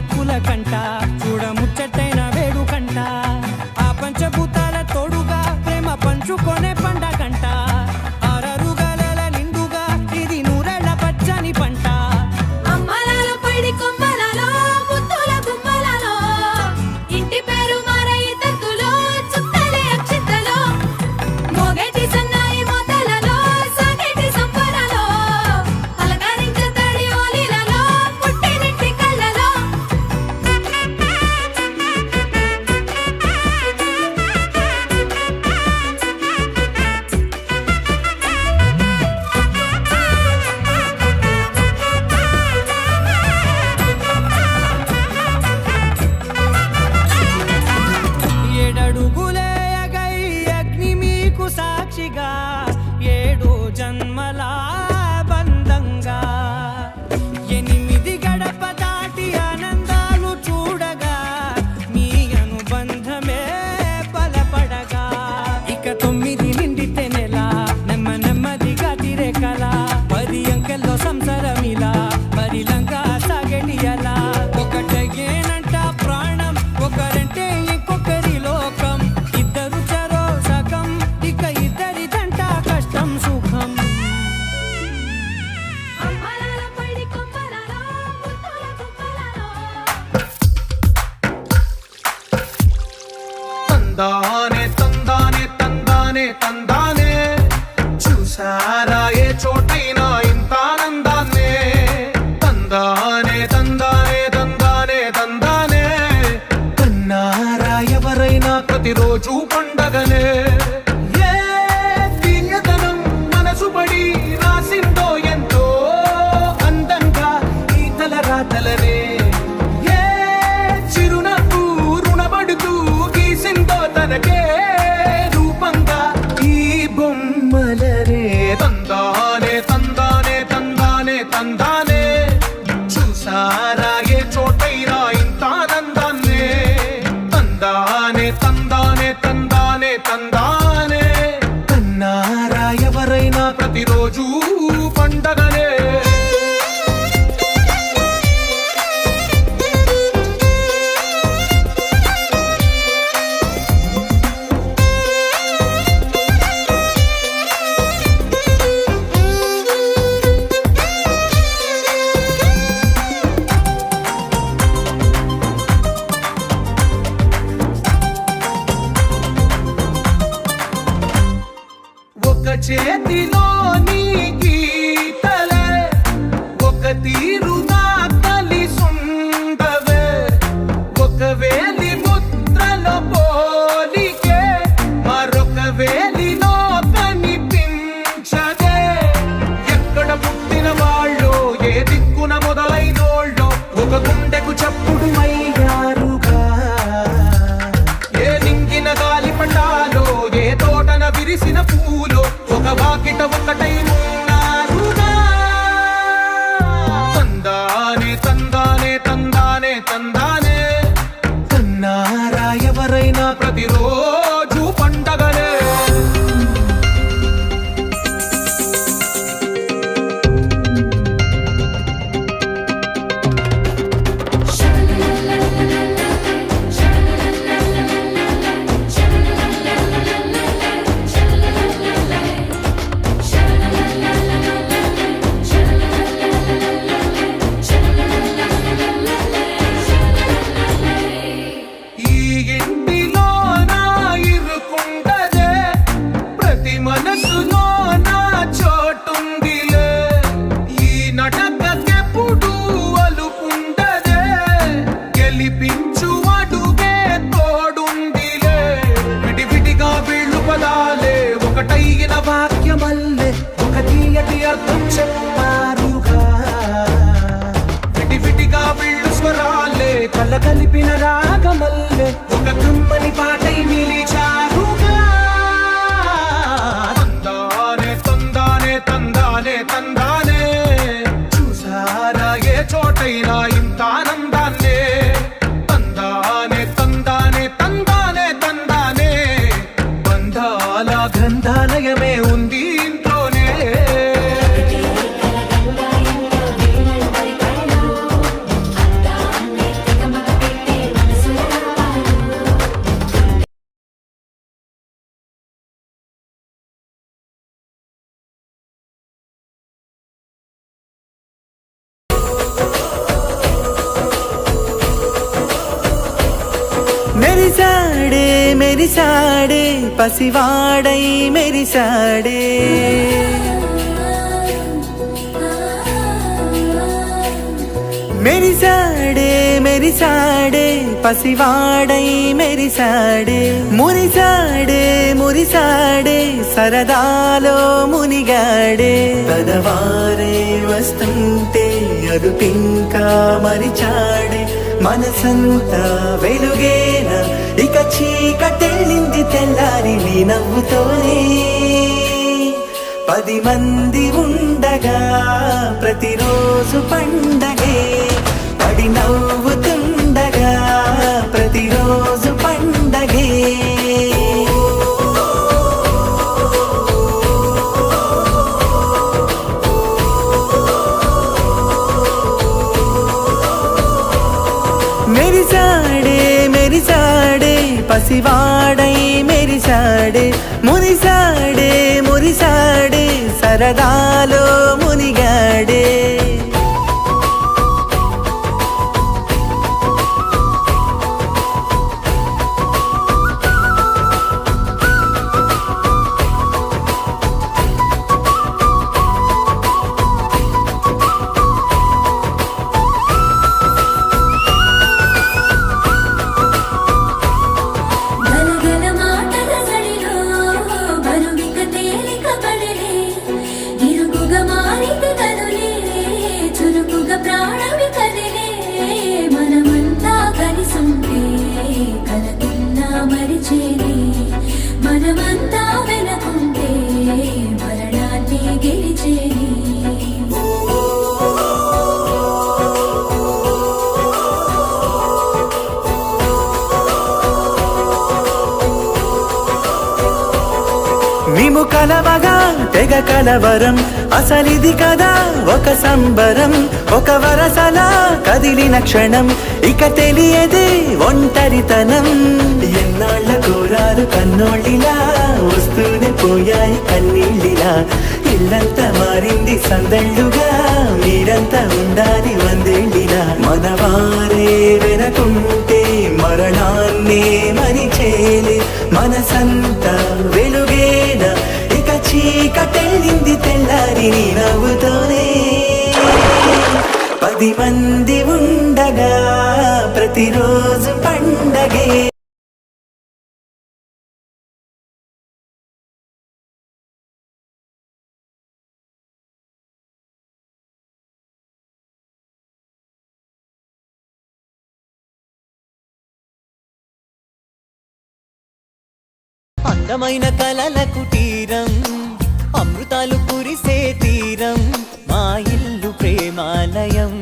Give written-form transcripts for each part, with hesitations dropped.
దిక్కుల కంట చూడ ముచ్చటైన వేడు కంట ఆ పంచభూతాల తోడుగా ప్రేమ పంచుకొనే పండగంట ఆరరుగల నిండుగా ఇది నూరెళ్ళ పచ్చని పంట అమ్మలాల పడి కొమ్మలలో ముత్తుల గుమ్మలలో ఇంటి పేరు మారయి తత్తులో చుట్టలే అక్షింతలో మోగేటి సన్నాయి మోతలలో సాగేటి సంబరాలో అలకరించే తడి ఓలిలలో పుట్టినింటి కళ్ళలో ఏడడుగులే ఎగై అగ్ని మీకు సాక్షిగా ఏడు జన్మల బంధంగా 8 గడప దాటి ఆనందాలు చూడగా మీ అనుబంధమే బలపడగా ఇక 9 నిండితే నెల నెమ్మదిగా తిరే కల 10 అంకెల్లో సంసారమిలా పరిలంగా సాగేటి అలా ఒకటేనంట ప్రాణం ఒకరంటే ఇంకొకరి లోకం ఇద్దరు చరో సగం ఇక ఇద్దరిదంట కష్టం సుఖం అమ్మలాల పడి కొమ్మలలో ముత్తుల గుమ్మలలో తందానే తందానే తందానే తందానే చూసారా ఏ చోటైనా ఇంత ఆనందాన్నే తందానే తందానే తందానే తందానే కన్నారా ఎవరైనా ప్రతిరోజు పండగనే ఏ దివ్యతనం మనసు పడి రాసిందో ఎంతో అందంగా ఈ తలరాతలనే ఏ చిరునవ్వు రుణపడుతూ గీసిందో తనకే రూపంగా ఈ బొమ్మలనే తందానే తందానే తందానే తందానే చూసారా ఏ చోటైనా ఇంత ఆనందాన్నే తందానే తందానే తందానే తందానే కన్నారా ఎవరైనా ప్రతిరోజు పండగనే ఒక చేతిలో నీ గీతలే ఒక తీరుగా కలిసుండవే ఒక వేలి ముద్రలో పోలికే మరొక వేలిలో కనిపించదే ఎక్కడ పుట్టిన వాళ్ళు ఏ దిక్కున మొదలైనోళ్ళు ఒక గుండెకు చప్పుడు అయ్యారుగా ఏ నింగిన గాలి పటాలో ఏ తోటన విరిసిన పూలో ఒక వాకిట ఒకటై ఉన్నారుగా తందానే తందానే తందానే తందానే కన్నారా ఎవరైనా ప్రతిరోజు పండగనే ఈ ఇంటిలో నా ఇరుకుండదే ప్రతి మనసులో నా చోటుందిలే ఈ నటకెప్పుడు అలుపుండదే గెలిపించు అడుగే తోడుందిలే విడివిడిగా వీళ్ళు పదాలే ఒకటైన వాక్యమల్లే ఒక తీయటి అర్థం చెప్పారుగా విడివిడిగా వీళ్ళు స్వరాలే కలగలిపిన రాగమల్లే ఒక కమ్మని పాటై నిలిచారుగా తందానే తందానే తందానే తందానే చూసారా ఏ చోటైనా ఇంత ఆనందాన్నే తందానే తందానే తందానే తందానే బంధాల గ్రంథాలయమే ఉంది ఇంట్లోనే కలగల ఇంట్లో వీణలు పరికరలో మెరిసాడే పసివాడై మెరిసాడే మెరిసాడే మెరిసాడే పసివాడై మెరిసాడే మురిసాడే మురిసాడే సరదాలో మునిగాడే పదవారే వస్తుంటే అదుపింకా మరిచాడే మనసంతా వెలుగేన ఇక చీకటెళ్ళింది తెల్లారి నీ నవ్వుతోనే 10 మంది ఉండగా ప్రతిరోజు పండగే పడి నవ్వుతుండగా ప్రతిరోజు పండగే మెరిసాడే మెరిసాడే పసివాడై మెరిసాడే మురిసాడే మురిసాడే సరదాలో మునిగాడే గలగల మాటల సడిలో బరువిక తేలిక పడలే ఇరుకుగా మారితే కదులే చురుకుగా ప్రాణమి కదిలే మనమంతా కలిసుంటే కలకున్నా మరిచేలే మనమంతా వెనకుంటే మరణాన్ని గెలిచేలే మేము కలవగా తెగ కలవరం అసలిది కదా ఒక సంబరం ఒక వరసలా కదిలిన క్షణం ఇక తెలియదే ఒంటరితనం ఎన్నాళ్ళ కోరారు కన్నోళ్ళిలా వస్తూనే పోయాయి కన్నీళ్ళిలా ఇల్లంతా మారింది సందళ్ళుగా మీరంతా ఉండాలి వందేళ్ళిలా మనవారే వెనకుంటే మరణాన్నే మరిచేలే మనసంతా వెలుగేన ఇక చీకటెళ్ళింది తెల్లారి నీ నవ్వుతోనే 10 మంది ఉండగా ప్రతిరోజు పండగే అందమైన కలల కుటీరం అమృతాలు కురిసే తీరం మా ఇల్లు ప్రేమాలయం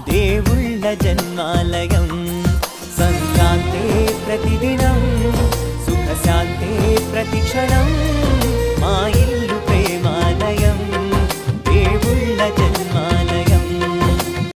దేవుళ్ళ జన్మాలయం సంక్రాంతే ప్రతిదినం సుఖశాంతే ప్రతిక్షణం